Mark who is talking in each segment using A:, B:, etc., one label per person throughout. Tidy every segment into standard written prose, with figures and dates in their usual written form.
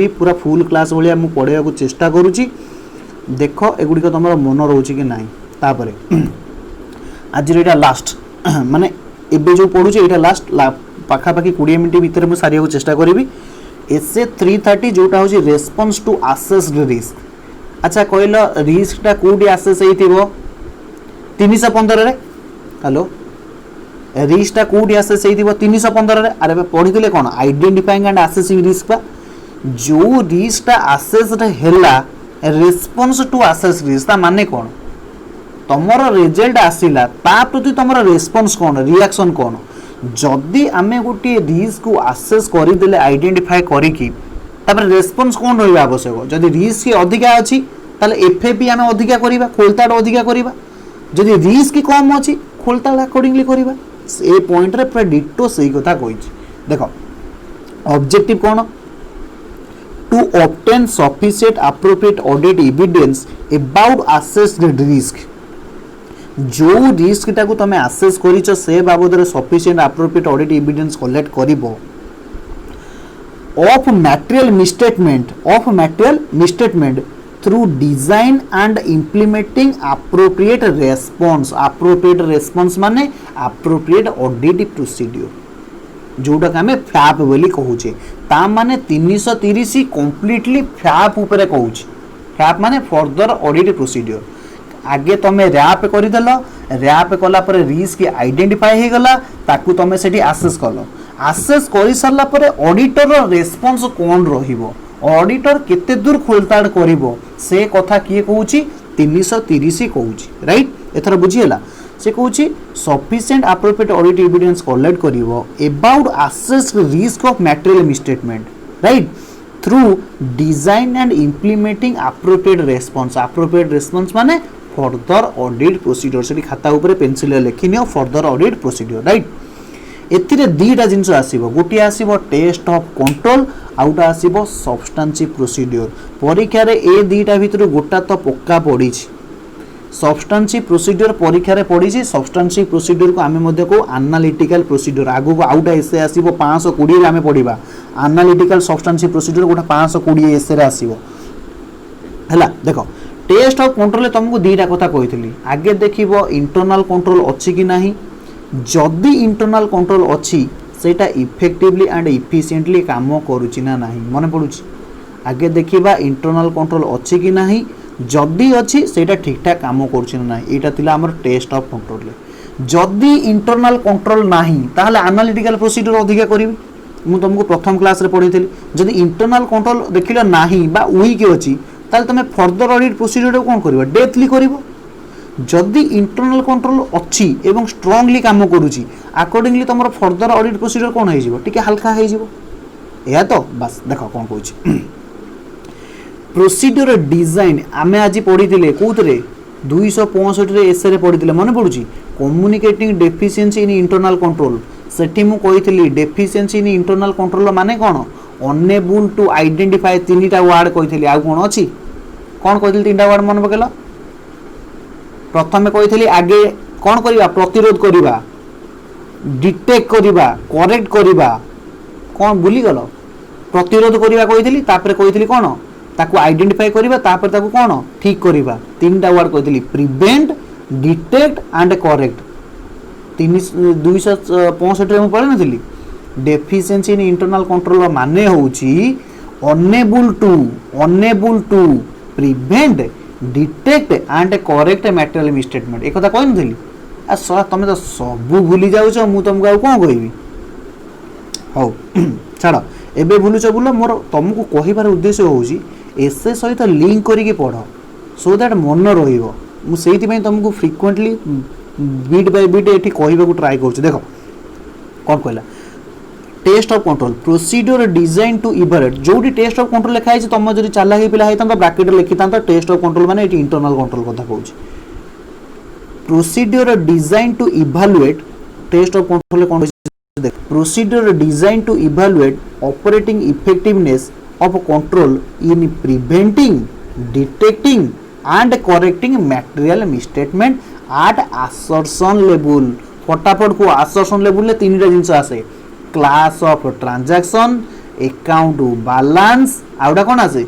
A: पूरा full class भाया मुझे पढ़ाई को चेष्टा करुँची देख एगुड़िक तुम मन रोचे कि ना तापर आज यहाँ लास्ट माने एबे जो पढ़ुचे यहाँ लास्ट पाखापाखि 20 मिनट भितर मुझे सारे चेष्टा करी एसए 330 जोटा हूँ रेस्पॉन्स टू असेस्ड रिस्क। अच्छा कहल रिस्कटा कौटी आसेस हो 315 रे हेलो रिस्कटा कौटी आसेस हो 315 रे अरे पढ़ी कौन आइडेंटिफाइंग एंड आसेसिंग रिस्क पा जो रिस्कटा आसेस्ड हैला रेस्पॉन्स टू असेस रिस्क माने कौन तुमर रिजल्ट आसिला ता प्रति तुमर रेस्पॉन्स कौन रिएक्शन कौन जदि आमे गोटे रिस्क को आसेस करदेले आइडेंटिफाई करिकी तापर रेस्पॉन्स कौन रही आवश्यक जदि रिस्क अधिका अच्छी ताले एफएपी आमे अधिका करिबा खोलताड़ अधिका करिबा जदि रिस्क कम अच्छी खोलताड़ अकॉर्डिंगली करिबा ए पॉइंट रे पूरा डिटो सही कथा कहिछि। देखो ऑब्जेक्टिव कौन to obtain sufficient appropriate audit evidence about assessed risk जो रिस्क टाको तमे असेस करिचो से बाबद रे sufficient appropriate audit evidence collect करिवो of material misstatement through design and implementing appropriate response माने एप्रोप्रिएट ऑडिट प्रोसीड्यूर जोटा आमे फैप बोली कहूचे ता माने 330 कंप्लीटली फैप ऊपर कहूचे फैप माने फर्दर ऑडिट प्रोसीड्यूर आगे तुम रैप करदेल रैप कला पर रिस्क आइडेंटिफाई हो गला ताकू तुम से आसेस कल आसेस कर सारा पर ऑडिटर रेस्पॉन्स कौन रहिबो ऑडिटर केते दूर खोलताड़ करिवो से कथा किए कहूची 330 कहूची राइट एथर बुझीला से कहूची sufficient appropriate audit evidence collect करिवो about assessed risk of material misstatement right through design and implementing appropriate response माने फर्दर ऑडिट प्रोसीड्यूर से खाता ऊपर पेंसिल लिखिनि फर्दर ऑडिट प्रोसीड्यूर राइट एथिरे दीटा जिनस आसीबो गोटे आसीबो टेस्ट ऑफ कंट्रोल आउटा आसीबो सब्सटेंसिव प्रोसीड्यूर परीक्षा रे ए दीटा भितर गोटा तो पक्का पड़ी सब्सटेंसिव प्रोसीड्यूर परीक्षा रे पड़ी सब्सटेंसिव प्रोसीड्यूर को आमे मध्ये को एनालिटिकल प्रोसीड्यूर आगु को आउटा एसे आसीबो 520 रे आमे पढिबा एनालिटिकल सब्सटेंसिव प्रोसीड्यूर गोटा 520 एसे रे आसीबो हला देखो टेस्ट ऑफ कंट्रोल तुमको दीटा कथा कही आगे देखिबो इंटरनल कंट्रोल अच्छी कि नहीं जदि इंटरनल कंट्रोल अच्छी सेटा इफेक्टिवली एंड इफिशिएंटली काम करूची ना नहीं मन पड़ुची आगे देखिबा इंटरनल कंट्रोल अच्छी कि नहीं जदि अच्छी सेटा ठीक ठाक काम करूची ना नहीं एटा थिला हमर टेस्ट ऑफ कंट्रोल जदि इंटरनल कंट्रोल नहीं ताहले एनालिटिकल प्रोसीड्यूर अधिका करिवि मु तुमको प्रथम क्लास रे पढिथिली जदि इंटरनल कंट्रोल देखिलो नाही बा वीक अछि ताले तमे फर्दर ऑडिट प्रोसीड्यूर कोन करबो डेथली करबो जदि इंटरनल कंट्रोल अच्छी एवं स्ट्रांगली काम करूची अकॉर्डिंगली तुम फर्दर ऑडिट प्रोसीड्यूर कोन हो टिके हल्का हो या तो बस देख कौन कहूँ प्रोसीड्यूर डिजाइन आमे आज पढ़ी कौन 265 एसए पढ़ी मन पड़ू communicating deficiency in internal control सेठी मु कही डेफिशिएंसी इन इंटरनल कंट्रोल माने कौन अनेबल टू आइडेंटिफाई 3टा वर्ड कही आ कौन अच्छी कौन कही 3टा वर्ड मन पकेल प्रथम कही आगे कौन करवा प्रतिरोध करवा डिटेक्ट करवा करेक्ट करवा कौन भूलीगल प्रतिरोध करवा कही कही कौन ताकू आइडेंटिफाई करवा ताकू कौन ठीक करवा 3टा वर्ड कही प्रिवेंट डिटेक्ट एंड करेक्ट 265 में पढ़ी नी डेफिशिएंसी इन इंटरनल कंट्रोल माने होची enable to prevent detect and correct material misstatement एक कथा कहि नथली आ सला तमे तो सब भूली जाउछ मु तुमको आ कोन कहबी हो छाड़ एबे भूलुछ बोल मोर तुमको कहिबार उद्देश्य होउची एसे सहित लिंक करिके पढ़ सो दैट मन रहिबो मु सेहिति पई तुमको फ्रीक्वेंटली बीट बाय बीट एठी कहिबा को ट्राई करछ देखो कोन कहला test of control procedure design to evaluate जोडी टेस्ट ऑफ कंट्रोल लिखा है तुम जदि चालाकी पिला है तो ब्रैकेट लिखिता टेस्ट ऑफ कंट्रोल माने एटी इंटरनल कंट्रोल कथा कहूची procedure design to evaluate test of control कोन देख procedure design to evaluate operating effectiveness of control in preventing detecting and correcting material misstatement at assertion level फटाफट को assertion level ले 3टा जिंस आसे class of transaction account balance आउटा कौन आसे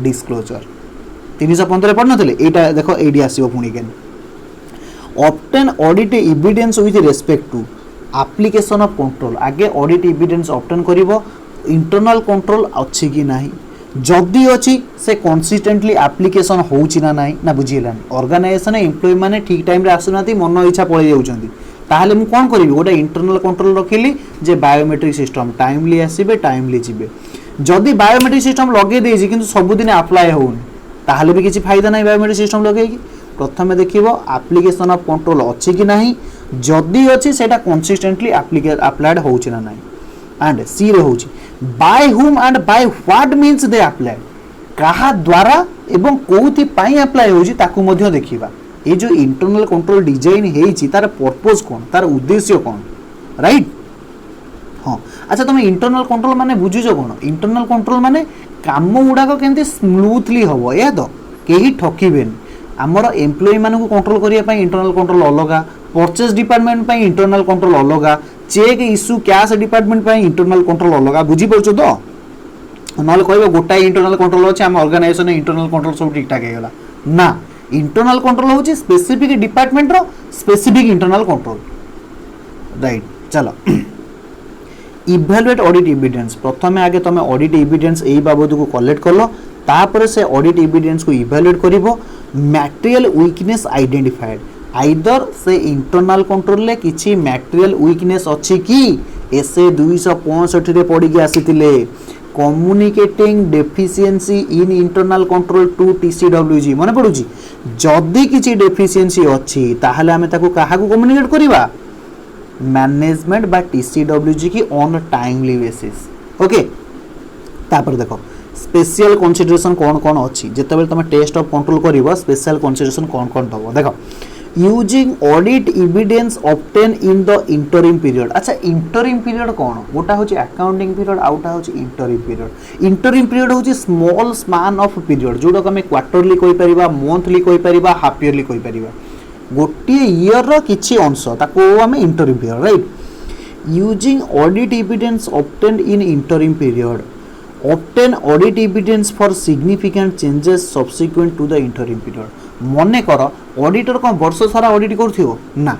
A: डिस्क्लोजर 315 पढ़ नथिले एटा देखो एडी आसीबो पुणी can obtain audit evidence with respect to application of control आगे ऑडिट एविडेंस ऑब्टेन करिवो इंटरनल कंट्रोल अच्छी कि नाही जदि अच्छी से कंसिस्टेंटली एप्लिकेशन होउची ना नाही ना बुझिलान ऑर्गेनाइजेशन एम्प्लॉय माने ठीक टाइम रे आसुनाती मन इच्छा पळै जाउछंती ताहले मु कोन करिवि गोटे इंटरनल कंट्रोल रखिली जे बायोमेट्रिक सिस्टम टाइमली आसीबे टाइमली जिबे जदि बायोमेट्रिक सिस्टम लगे देछि किंतु सब दिन अप्लाई होउन ताहले भी किछि फायदा नाही बायोमेट्रिक सिस्टम लगे कि प्रथमे देखिबो एप्लिकेशन ऑफ कंट्रोल अछि कि नाही जदि अछि सेटा कंसिस्टेंटली अप्लाइड होउछि ना नाही एंड सी रे होउछि by whom and by what means they apply कहा द्वारा एवं कोथि पाई अप्लाई होउछि ताकू मध्ये देखिबा ए जो इंटरनल कंट्रोल डिजाइन हेछि तार पर्पस कोन तार उद्देश्य कोन राइट हाँ अच्छा तुम इंटरनल कंट्रोल माने बुझुछ कोन इंटरनल कंट्रोल माने काम गुडा केमती स्मूथली हबो या तो केही ठकिबेन आमर एम्प्लॉय मानकु कंट्रोल करिया पई इंटरनल कंट्रोल अलगा परचेस डिपार्टमेंट पई इंटरनल कंट्रोल अलगा चेक इश्यू कैश डिपार्टमेंट पई इंटरनल कंट्रोल अलगा बुझी परछो तो नले कहबो गोटा इंटरनल कंट्रोल अछि हम ऑर्गेनाइजेशन इंटरनल कंट्रोल सब ठीक ठाक हेगला ना इंटरनल कंट्रोल होछि स्पेसिफिक डिपार्टमेंट रो स्पेसिफिक इंटरनल कंट्रोल राइट चलो इवैल्यूएट ऑडिट एविडेंस प्रथमे आगे तमे ऑडिट एविडेंस एई बाबद को कलेक्ट करलो तापर से ऑडिट एविडेंस को इवैल्यूएट करिवो मटेरियल वीकनेस आइडेंटिफाइड आइदर से इंटरनल कंट्रोल ले किछि मटेरियल वीकनेस अछि कि एसे 265 रे पड़ी के आसीतिले communicating deficiency in internal control to TCWG माने पडुची जदी किछि डेफिशिएंसी अछि ताहले हमें ताको काहा को कम्युनिकेट करिवा मैनेजमेंट बा टीसीडब्ल्यूजी की ऑन टाइमली बेसिस ओके तापर देखो स्पेशल कंसीडरेशन कौन कौन अच्छी जिते तुम टेस्ट ऑफ कंट्रोल करिवो स्पेशल कंसीडरेशन कौन कौन दबो देखो using audit evidence obtain in the interim period अच्छा इंटरिम पीरियड कौन गोटा होची अकाउंटिंग पीरियड आउटा होची इंटरिम पीरियड होची स्मॉल स्पान ऑफ पीरियड जोडा हमें क्वार्टरली कहि परिबा मंथली कहि परिबा हाफ ईयरली कहि परिबा गोटे ईयर रो किछि अंश ताको हमें interim period right using audit evidence obtain in interim period obtain audit evidence for significant changes subsequent to the interim period मने कर ऑडिटर कोन वर्ष सारा ऑडिट करथियो ना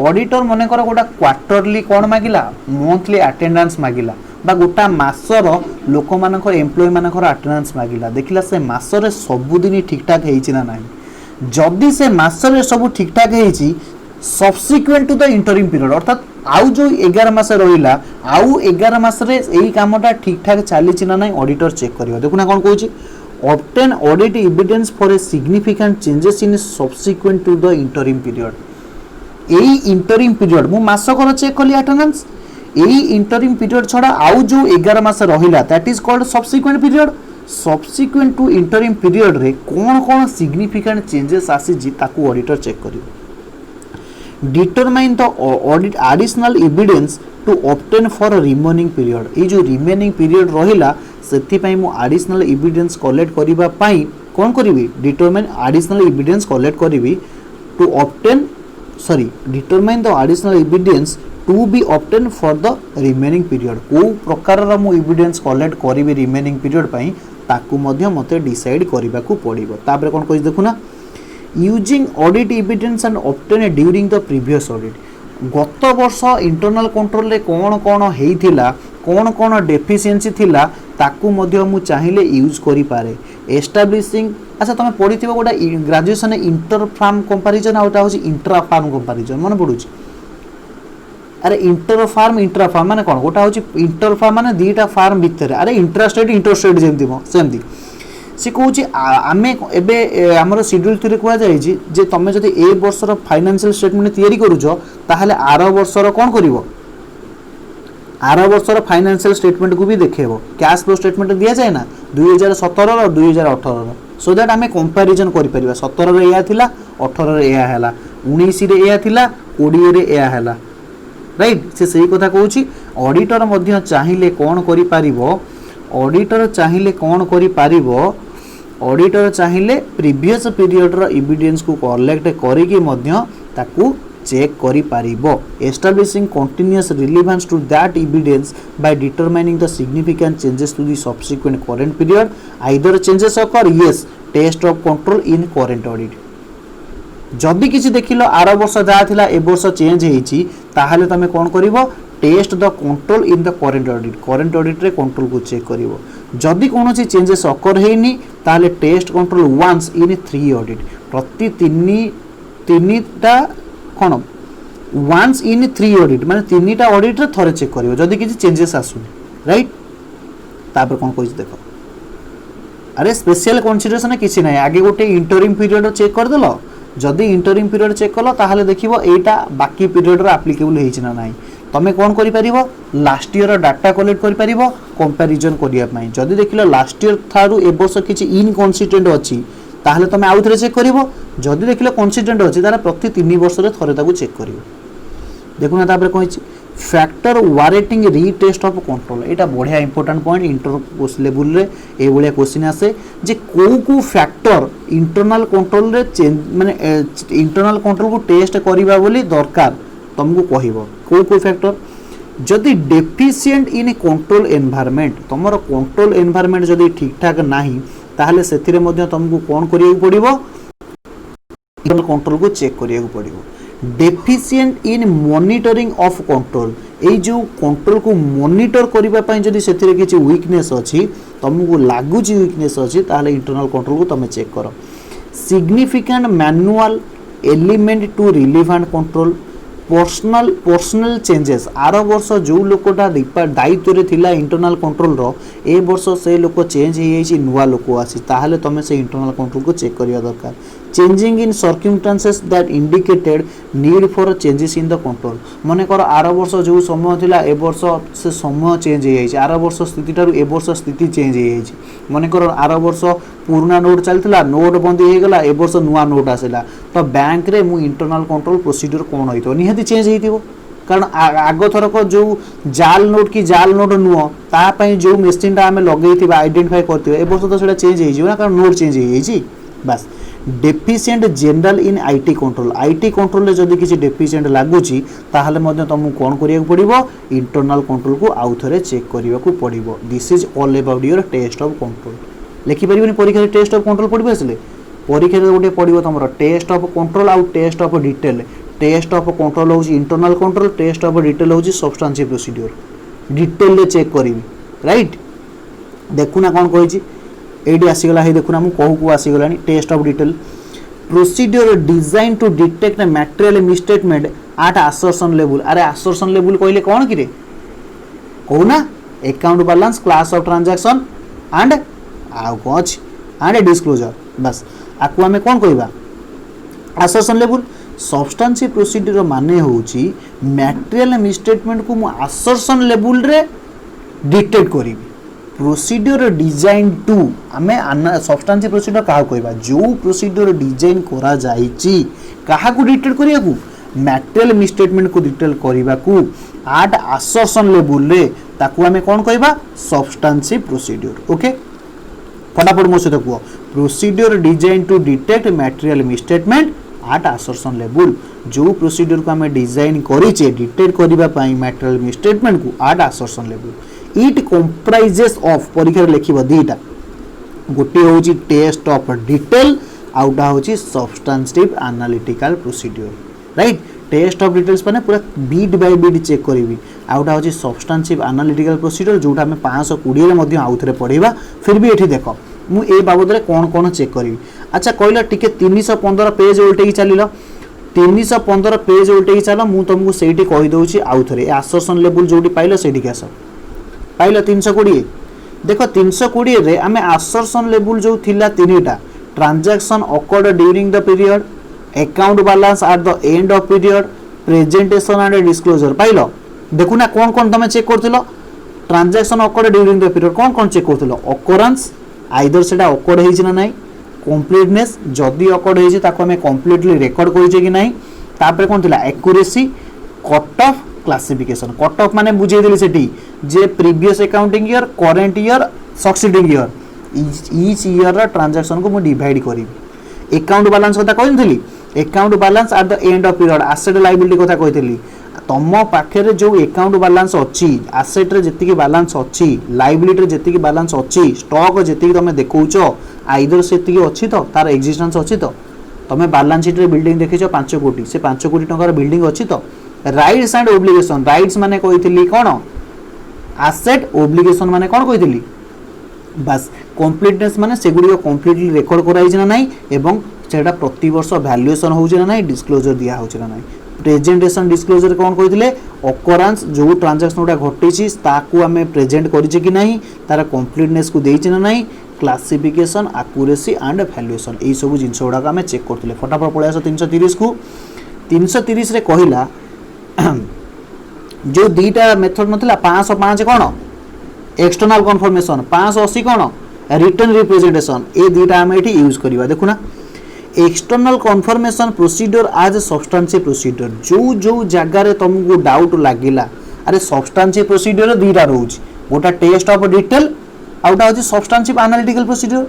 A: ऑडिटर मने कर गोटा क्वार्टरली कोन मागिला मंथली अटेंडेंस मागिला बा गोटा मासर लोक मानकर एम्प्लॉय मानकर अटेंडेंस मागिला देखिला से मासरे सब दिन ठीक ठाक हेछि ना नाही जदी से मासरे सब ठीक ठाक हेछि subsequent to the interim period अर्थात आउ जो 11 मास रहिला आउ 11 मास रे एही कामटा ठीक ठाक चाली चिना नाही ऑडिटर चेक करियो देखुना कोन कहूची obtain audit evidence for a significant changes in subsequent to the interim period एही इंटरिम पीरियड मु मास कर चेक कली अटेंडेंस एही इंटरिम पीरियड छडा आउ जो 11 मास रहिला that is called subsequent period subsequent to interim period रे कोन कोन सिग्निफिकेंट चेंजेस आसी जी ताकू ऑडिटर चेक करियो determine the audit additional evidence to obtain for a remaining period ये जो remaining period रहिला सेति पई मु additional evidence collect करिबा पई कोन करिवि determine additional evidence collect करिवि to obtain determine the additional evidence to be obtained for the remaining period को प्रकार रा मु evidence collect करिवि remaining period पई ताकू मध्य मते डिसाइड करिबा को पड़िबो तापर कोन कहि देखुना using audit evidence and obtain during the previous audit गत वर्ष इंटरनल कंट्रोल रे कोन कोन हेइथिला कोन कोन डेफिशिएंसी थिला ताकू मध्य मु चाहिले यूज करि पारे एस्टैब्लिशिंग अच्छा तमे पढिथिबो गोटा ग्रेजुएशन इंटर फार्म कंपैरिजन आउटा होची इंट्रा फार्म कंपैरिजन मन पडुची अरे इंटर फार्म माने कोन गोटा होची इंटर फार्म माने दीटा फार्म भितर अरे इंटरस्टेट जेमति सेमति से कहूँ आमे एबे हमर शेड्यूल 3 कुआ जाय जे तमे जदि ए वर्षर फाइनेंशियल स्टेटमेंट तयारी करूछ ताहले आर वर्षर कोन करिवो आर वर्षर फाइनेंशियल स्टेटमेंट को भी देखेबो कैश फ्लो स्टेटमेंट दिया जाय ना 2017 और 2018 सो दैट आमे कंपैरिजन करि परिबा 17 रे या थिला 18 रे या हैला 19 रे या थिला 20 रे या हैला राइट से सही कथा कहूची ऑडिटर मध्य चाहिले कोन करि पारिबो ऑडिटर चाहिले कोन करि पारिबो ऑडिटर चाहिले प्रीवियस पीरियड रो एविडेंस को कलेक्ट करिके मध्य ताकू चेक करि पारिबो establishing continuous relevance to that evidence by determining the significant changes to the subsequent current period either changes occur yes test of control in current audit जदि किसी देखिल आर वर्ष जहाँ थिला ए वर्ष चेंज होईची ताहले तमे कोन करिवो test the control in the current audit रे कंट्रोल को चेक करिवो जदि कोनोसी चेंजेस अकर हेनी ताहले test control once in 3 audit प्रति तीनटा कोन वंस इन 3 ऑडिट माने तीनटा ऑडिट रे थरे चेक करिवो जदि किसी चेंजेस आसुनी राइट तापर कोन कहिस देखो अरे स्पेशल कंसीडरेशन किसी ना आगे गोटे इंटरिम पीरियड चेक कर देलो जदि इंटरिम पीरियड चेक कल ताहले देखिबो एटा बाकी पीरियड रो एप्लीकेबल हेछि ना नाही तमे कोन करि परिबो लास्ट ईयर रो डाटा कलेक्ट करि परिबो कंपैरिजन करिया पई जदि देखिलो लास्ट ईयर थारु ए वर्ष किछि इनकन्सिस्टेंट अछि ताहले तमे आउ थरे चेक करिवो जदि देखिलो कंसिस्टेंट अछि तारा प्रति 3 वर्ष रे थरे ताकू चेक करिवो देखुना तापर कहिछि फैक्टर वारेटिंग रीटेस्ट ऑफ कंट्रोल एटा बढ़िया इंपोर्टेंट पॉइंट इंटर लेवल रे ए बलिया क्वेश्चन आसे जे को फैक्टर इंटरनल कंट्रोल रे चेंज माने इंटरनल कंट्रोल को टेस्ट करिबा बोली दरकार तुमको कहिबो को फैक्टर जदि डेफिशिएंट इन कंट्रोल एनवायरनमेंट तमर कंट्रोल एनवायरनमेंट जदि ठीक ठाक नाही ताहले सेथिरे मध्ये तुमको कोन करिया पड़िबो इंटरनल कंट्रोल को चेक करिया पड़िबो deficient in monitoring of control ए जो कंट्रोल को मॉनिटर करिबा पई जदि सेथिरे किछि वीकनेस अछि तुमको लागु जी वीकनेस अछि ताहले इंटरनल कंट्रोल को तमे चेक करो significant manual element to relevant control personnel changes are वर्ष जो लोकटा दायित्व रे थिला इंटरनल कंट्रोल रो ए वर्ष से लोक चेंज हे जाइछि नुवा लोक आसी ताहले तमे से इंटरनल कंट्रोल को चेक करिया दरकार changing in circumstances that indicated need for changes in the control मने कर आर वर्ष जो समय थिला ए वर्ष से समय चेंज हे जाइछि आर वर्ष स्थिति तारु ए वर्ष स्थिति चेंज हे जाइछि मने कर आर वर्ष पुराना नोट चलथिला नोट बंद हे गेला ए वर्ष नुवा नोट आसेला तो बैंक रे मु इंटरनल कंट्रोल प्रोसीजर कोन होइतो निहाती चेंज हेतिबो कारण आग थरक जो जाल नोट की जाल नोट नुह तापाई जो मेसीन टा आम लगे आइडेंटिफाई करते ए वर्ष तो चेंज हो कारण नोट चेंज हो बस deficient general in IT control रे जदि किसी डेफिशिएंट लागुची ताहले मध्ये तुमको कोन करिया पड़िबो इंटरनल कंट्रोल को आउ थरे चेक करिया को पड़िबो this is all about your test of control लिखि परिबनी परीक्षा रे टेस्ट ऑफ कंट्रोल पड़िबो असले परीक्षा रे गोटे पड़िबो तमरो टेस्ट ऑफ कंट्रोल आउ test of detail test of control होची internal control test of detail होची सब्सटेंशियल प्रोसीजर डिटेल रे चेक करिवि राइट देखुना कोन कहिची एडी आसीगला हे देखुना मु कहू को आसीगलानी test of detail procedure design to detect material misstatement at assertion level अरे असर्शन लेवल कहले कोन कि रे कहूना account balance class of transaction and आउ कोच एंड डिस्क्लोजर बस आकु हमें कोन कहबा असर्शन लेवल सब्सटेंशियल प्रोसीजर माने होची मटेरियल मिसस्टेटमेंट को मु असर्शन लेवल रे डिटेक्ट करिवि प्रोसीजर डिजाइन टू आमे सब्सटेंशियल प्रोसीजर काहा कहबा जो प्रोसीजर डिजाइन करा जाईची काहा को डिटेक्ट करिया को मटेरियल मिसस्टेटमेंट को डिटेक्ट करिबा को एट असर्शन लेवल रे ताकू आमे कोन कहबा सब्सटेंशियल प्रोसीजर ओके फटाफट मो से को procedure design to detect material misstatement at assertion level जो प्रोसीजर को आमे डिजाइन करिचे डिटेक्ट करिबा पई मटेरियल मिसस्टेटमेंट को at assertion level it comprises of परीक्षा लिखिबो दीटा गोटे होची टेस्ट ऑफ डिटेल आउटा होची substantive analytical procedure right test of details माने पूरा बीट बाय बीट चेक करिवि आउटा होची सब्सटेंटिव एनालिटिकल प्रोसीजर जोटा हमें 520 रे मध्ये आउथरे पढिबा फिर भी एठी देखो मु ए बाबद रे कोन कोन चेक करिवि अच्छा कहला टिके 315 पेज उल्टेकी चलिलो 315 पेज उल्टेकी चला मु तुमको सेठी कहि दउची आउथरे असर्शन लेवल जोटी पाइलो सेठी के आस पाइलो 320 देखो 320 रे आमे असर्शन लेवल जो थिला तीनटा transaction occurred during the period account balance at the end of period presentation and disclosure पाइलो देखुना कोन कोन तमे चेक करथिलो transaction occurred during the period कोन कोन चेक करथिलो ऑकरेंस आइदर सेटा अकॉर्ड हेछि ना नाही कंप्लीटनेस जदी अकॉर्ड हेछि ताको हमें कंप्लीटली रिकॉर्ड करिचे कि नाही तापर कोन थिला accuracy cut off classification cut off माने बुझे देली सेठी जे previous accounting year current year succeeding year each year रा ट्रांजैक्शन को मु डिवाइड करिवि अकाउंट बैलेंस कथा कहनथली account balance at the end of period asset liability कथा कहितली तुम पाखे जो अकाउंट बैलेंस अच्छी एसेट रे जति बैलेंस अच्छी लायबिलिटी रे जति बैलेंस अच्छी स्टॉक जति तुम देखौछ आइदर से अच्छी तो तार एक्जिस्टेंस अच्छी तो तुम बैलेंस शीट रे बिल्डिंग देखिछ 5 कोटी से 5 कोटी टंकार बिल्डिंग अच्छी तो राइट्स एंड ओब्लिगेशन राइट्स माने कहितली कोन एसेट ओब्लिगेशन माने कोन कहितली बस कंप्लीटनेस माने सेगुडी कंप्लीटली रेकॉर्ड कराई ना नाही एवं सेटा प्रति वर्ष वैल्यूएशन होउछ ना नाही डिस्क्लोजर दिया होउछ ना नाही प्रेजेंटेशन डिस्क्लोजर कौन कहते अकरांस जो ट्रांजैक्शन गुड़ा घटी ताकू आम प्रेजेंट करें कि नहीं तार कंप्लीटनेस को देना ना नहीं क्लासिफिकेशन एक्यूरेसी एंड वैल्यूएशन यही सब जिन गुड़ाक आम चेक करते फटाफट पलि आस 330 को 330 रे कहला जो दीटा मेथड नथिला 505 कौन एक्सटर्नल कन्फर्मेशन 580 कौन रिटर्न रिप्रेजेंटेशन ये दीटा आम ये यूज करवा देखुना एक्सटर्नल कन्फर्मेशन प्रोसीजर आज सब्सटेंशियल प्रोसीजर जो जो जगार तुमको डाउट लगिला अरे सब्सटेंशियल प्रोसीजर दीटा रोज गोटा टेस्ट ऑफ डिटेल आउटा होची substantial analytical procedure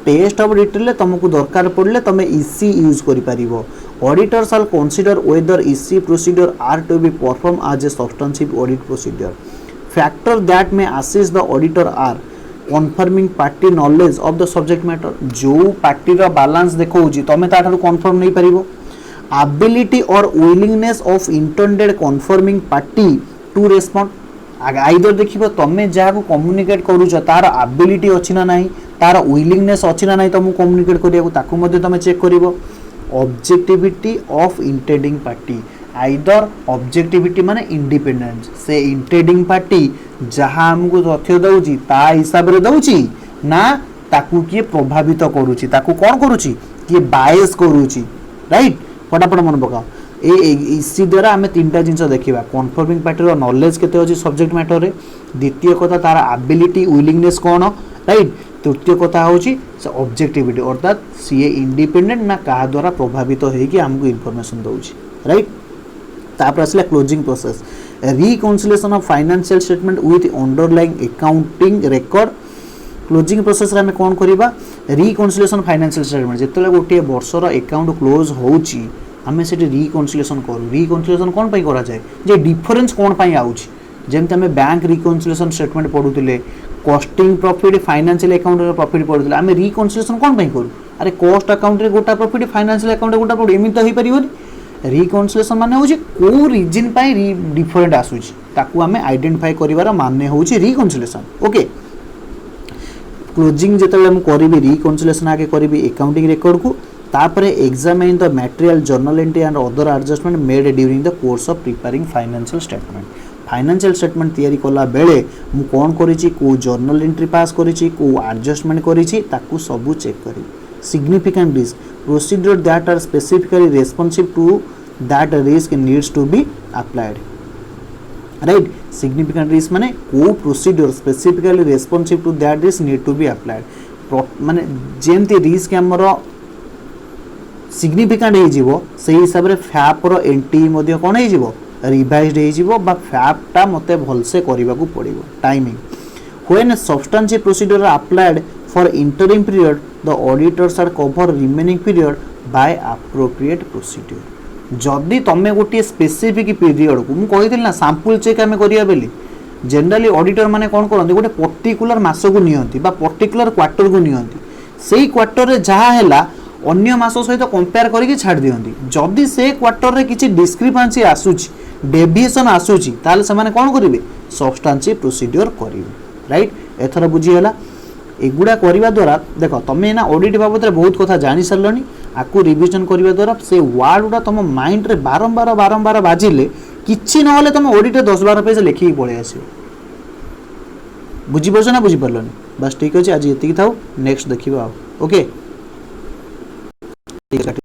A: test of detail तुमको दरकार पड़ले तुम इसी यूज करि परिबो ऑडिटर शैल कंसीडर वेदर इसी procedure are to be perform as a substantial audit procedure factor that may assist the auditor are confirming party knowledge of the subject matter जो party रो बैलेंस देखो तुम ताठू confirm नहीं पारिबो ability और willingness of intended confirming party to respond either देखिबो तुम जहाँ कम्युनिकेट करूछ तार एबिलिटी अछि ना नहीं तार विलिंगनेस अछि ना नहीं तुमको कम्युनिकेट करिया ताकू मध्ये तुम चेक करिवो objectivity of intending party either objectivity माने इंडिपेंडेंस से इंटेंडिंग पार्टी जहाँ हमको तथ्य दउची ता हिसाब रे दउची ना ताकू किए प्रभावित करूची ताकू कोन करूची किए बायस करूची राइट फटाफट मन पकाओ इसी द्वारा आम तीनटा जिनस देखा कन्फर्मिंग पार्टी रो नॉलेज केते अछि सब्जेक्ट मैटर रे द्वितीय कथा तार एबिलिटी विलिंगनेस कोन राइट तृतीय कथा होची से ऑब्जेक्टिविटी अर्थात सीए इंडिपेंडेंट ना कहा द्वारा प्रभावित होइकी हमको इन्फॉर्मेशन दउची राइट तापर आसला closing process reconciliation of financial statement with underlying accounting record closing process रे हम कोन करिबा रिकन्सिलिएशन फाइनेंशियल स्टेटमेंट जेतले गोटे वर्षर अकाउंट क्लोज होउची हमें से रिकन्सिलिएशन करू रिकन्सिलिएशन कोन पई करा जाय जे डिफरेंस कोन पई आउची जेमते हमें बैंक रिकन्सिलिएशन स्टेटमेंट पढुतिले कॉस्टिंग प्रॉफिट फाइनेंशियल अकाउंट रे प्रॉफिट पढुतिले हमें रिकन्सिलिएशन कोन पई करू अरे कॉस्ट अकाउंट रे गोटा प्रॉफिट फाइनेंशियल अकाउंट रे गोटा प्रॉफिट एमित होई परिबो रिकन्सिलिएशन माने होची को रीजन पाई डिफरेंट आसुची ताकू हमें आइडेंटिफाई करिवार माने होची रिकन्सिलिएशन ओके क्लोजिंग जेतले हम करिबी रिकन्सिलिएशन आगे करिबी अकाउंटिंग रिकॉर्ड को तापर examine the material journal entry and other adjustment made during the course of preparing financial statement तैयारी कला बेले मु कोन करिछि को जर्नल एंट्री पास करिछि को एडजस्टमेंट करिछि ताकू सब चेक करी significant risk procedure that are specifically responsive to that risk needs to be applied right significant risk माने को procedure specifically responsive to that risk need to be applied माने जेमती risk हमरो significant हे जीवो सही हिसाब रे फैप रो entry मध्ये कोन हे जीवो रिवाइज्ड हे जीवो बा फैप टा मते भलसे करिबा को पड़िबो timing when substantive procedure are applied for interim period the auditors are cover remaining period by appropriate procedure जदि तमे गोटे स्पेसिफिक पीरियड को मु कहिदिल ना सैंपल चेक हमें करिया बेली जनरली ऑडिटर माने कोन करंती गोटे पर्टिकुलर मास को नियंती बा पर्टिकुलर क्वार्टर को नियंती सेही क्वार्टर रे जहा हैला अन्य मास सहित कंपेयर करके छाड़ दियंती जदि से क्वार्टर रे किछि डिस्क्रिपेंसी आसुची डेविएशन आसुची ताले से माने कोन करिवे सब्सटेंशियल प्रोसीजर करिवे राइट एथरा बुझी हला एगुड़ा करवा द्वारा देख तुम ना ऑडिट बाबद बहुत कथा जानी सारे आपको रिविजन करवा द्वारा से वर्ड गुड़ा तुम माइंड रे बारंबार बारंबार बाजिले किछि न होले तुम ऑडिट 10-12 पेज लिखी पळे आसी बुझी परछ ना बुझी परलनी बस ठीक अछि आज एतिकी थाउ नेक्स्ट देखिबा ओके ठीक है।